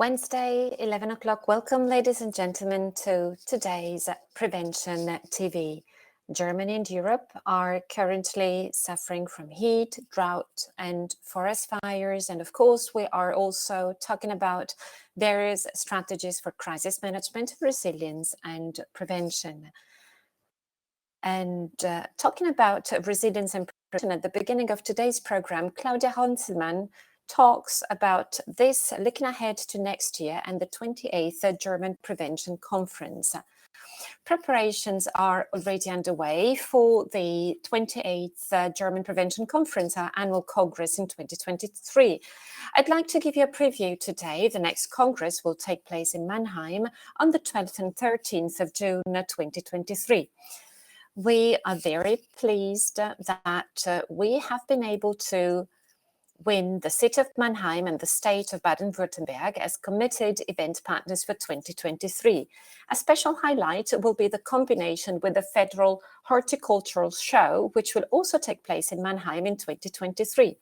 Wednesday, 11 o'clock. Welcome, ladies and gentlemen, to today's Prevention TV. Germany and Europe are currently suffering from heat, drought, and forest fires. And of course, we are also talking about various strategies for crisis management, resilience, and prevention. And talking about resilience and prevention, at the beginning of today's program, Claudia Honselmann talks about this, looking ahead to next year and the 28th German Prevention Conference. Preparations are already underway for the 28th German Prevention Conference, our annual Congress in 2023. I'd like to give you a preview today. The next Congress will take place in Mannheim on the 12th and 13th of June 2023. We are very pleased that we have been able to win the city of Mannheim and the state of Baden-Württemberg as committed event partners for 2023. A special highlight will be the combination with the Federal Horticultural Show, which will also take place in Mannheim in 2023.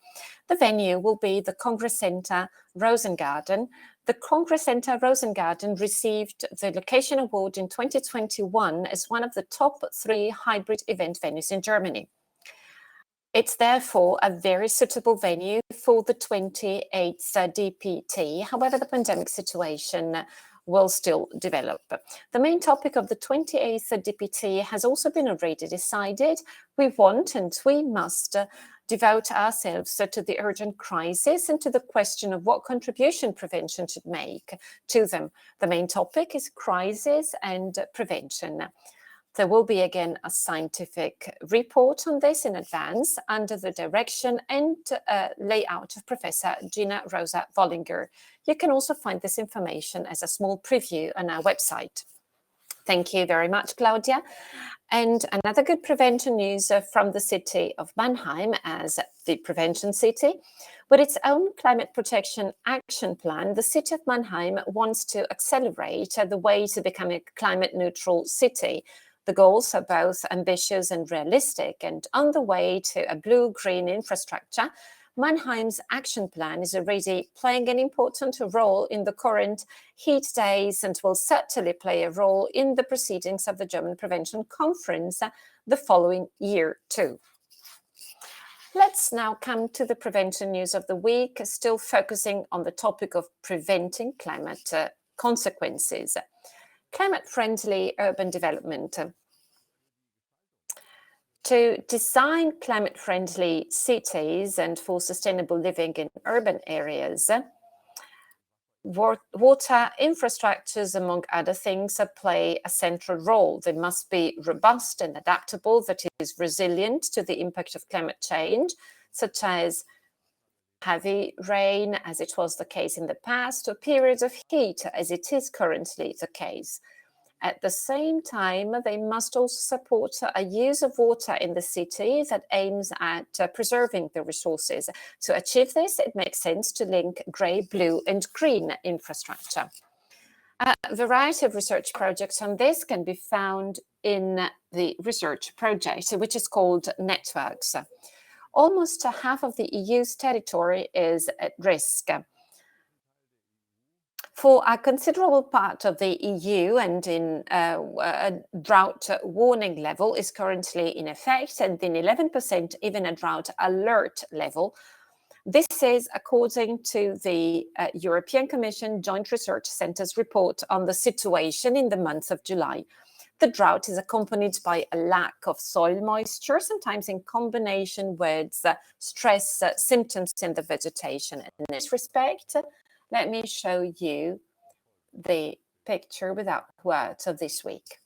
The venue will be the Congress Center Rosengarten. The Congress Center Rosengarten received the Location Award in 2021 as one of the top 3 hybrid event venues in Germany. It's therefore a very suitable venue for the 28th DPT. However, the pandemic situation will still develop. The main topic of the 28th DPT has also been already decided. We want and we must devote ourselves to the urgent crisis and to the question of what contribution prevention should make to them. The main topic is crisis and prevention. There will be again a scientific report on this in advance under the direction and layout of Professor Gina Rosa Wollinger. You can also find this information as a small preview on our website. Thank you very much, Claudia. And another good prevention news from the city of Mannheim as the prevention city. With its own climate protection action plan, the city of Mannheim wants to accelerate the way to becoming a climate neutral city. The goals are both ambitious and realistic, and on the way to a blue-green infrastructure, Mannheim's action plan is already playing an important role in the current heat days and will certainly play a role in the proceedings of the German Prevention Conference the following year too. Let's now come to the prevention news of the week, still focusing on the topic of preventing climate consequences. Climate-friendly urban development. To design climate-friendly cities and for sustainable living in urban areas, water infrastructures, among other things, play a central role. They must be robust and adaptable, that is, resilient to the impact of climate change, such as heavy rain, as it was the case in the past, or periods of heat, as it is currently the case. At the same time, they must also support a use of water in the city that aims at preserving the resources. To achieve this, it makes sense to link grey, blue, and green infrastructure. A variety of research projects on this can be found in the research project, which is called Networks. Almost half of the EU's territory is at risk. For a considerable part of the EU and in a drought warning level is currently in effect, and in 11% even a drought alert level. This is according to the European Commission Joint Research Centre's report on the situation in the month of July. The drought is accompanied by a lack of soil moisture, sometimes in combination with stress symptoms in the vegetation. In this respect, let me show you the picture without words of this week.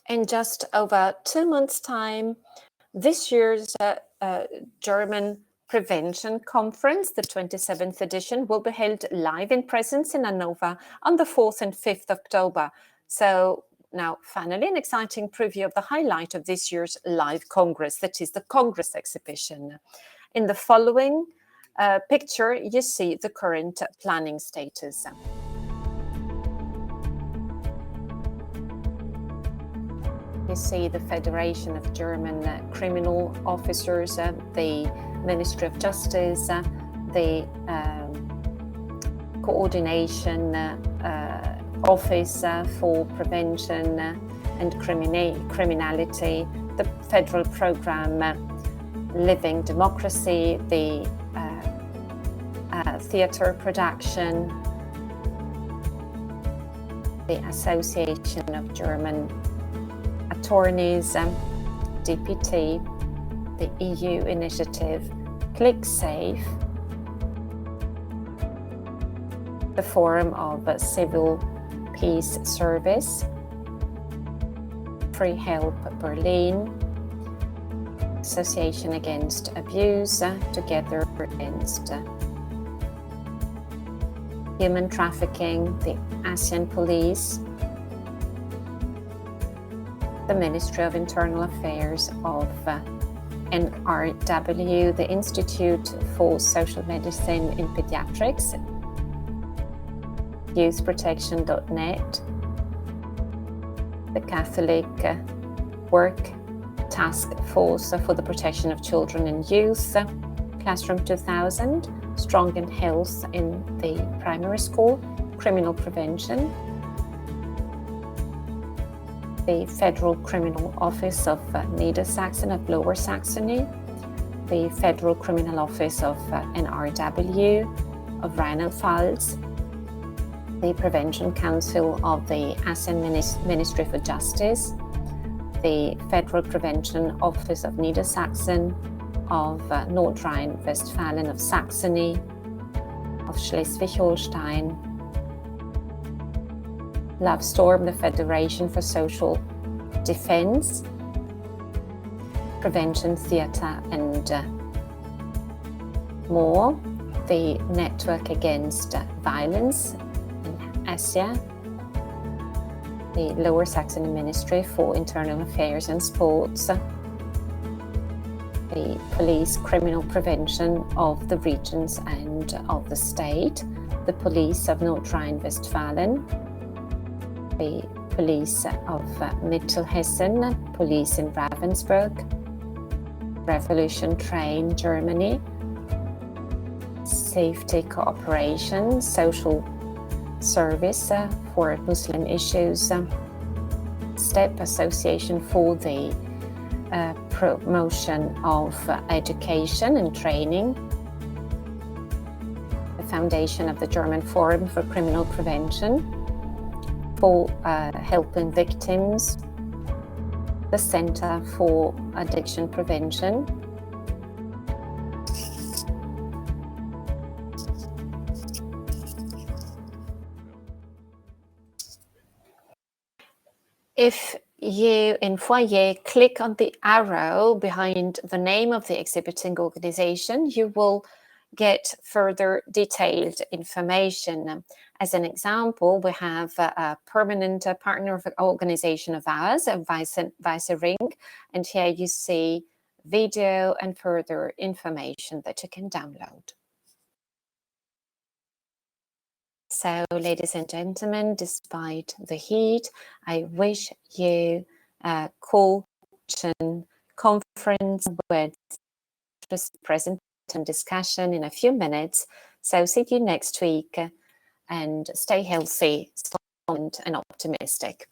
In just over 2 months' time, this year's German Prevention Conference, the 27th edition, will be held live in presence in Hanover on the 4th and 5th October. So now, finally, an exciting preview of the highlight of this year's live Congress, that is the Congress exhibition. In the following picture, you see the current planning status. you see the Federation of German Criminal Officers, the Ministry of Justice, the Coordination Office for Prevention and Criminality, the Federal Program Living Democracy, the Theatre Production, the Association of German Attorneys, DPT, the EU initiative ClickSafe, the Forum of Civil Peace Service, Free Help Berlin, Association Against Abuse, Together Against Human Trafficking, the ASEAN Police, the Ministry of Internal Affairs of NRW, the Institute for Social Medicine in Pediatrics, youthprotection.net, the Catholic Work Task Force for the Protection of Children and Youth, Classroom 2000, Strong in Health in the Primary School, Criminal Prevention, the Federal Criminal Office of Niedersachsen of Lower Saxony, the Federal Criminal Office of NRW of Rheinland-Pfalz, the Prevention Council of the ASEAN Ministry for Justice, the Federal Prevention Office of Niedersachsen, of North Rhine-Westphalia, of Saxony, of Schleswig-Holstein, Love Storm, the Federation for Social Defense, Prevention Theatre and more, the Network Against Violence in Asia, the Lower Saxony Ministry for Internal Affairs and Sports, the Police Criminal Prevention of the Regions and of the State, the Police of North Rhine-Westphalia, the Police of Mittelhessen, Police in Ravensburg, Revolution Train Germany, Safety Cooperation, Social Service for Muslim Issues, STEP, Association for the Promotion of Education and Training, the Foundation of the German Forum for Criminal Prevention, for helping victims, the Center for Addiction Prevention, if you in Foyer click on the arrow behind the name of the exhibiting organization, you will get further detailed information. As an example, we have a permanent partner of organization of ours, Weiße Ring, and here you see video and further information that you can download. So, ladies and gentlemen, despite the heat, I wish you a cool conference with just present and discussion in a few minutes. So see you next week and stay healthy and optimistic.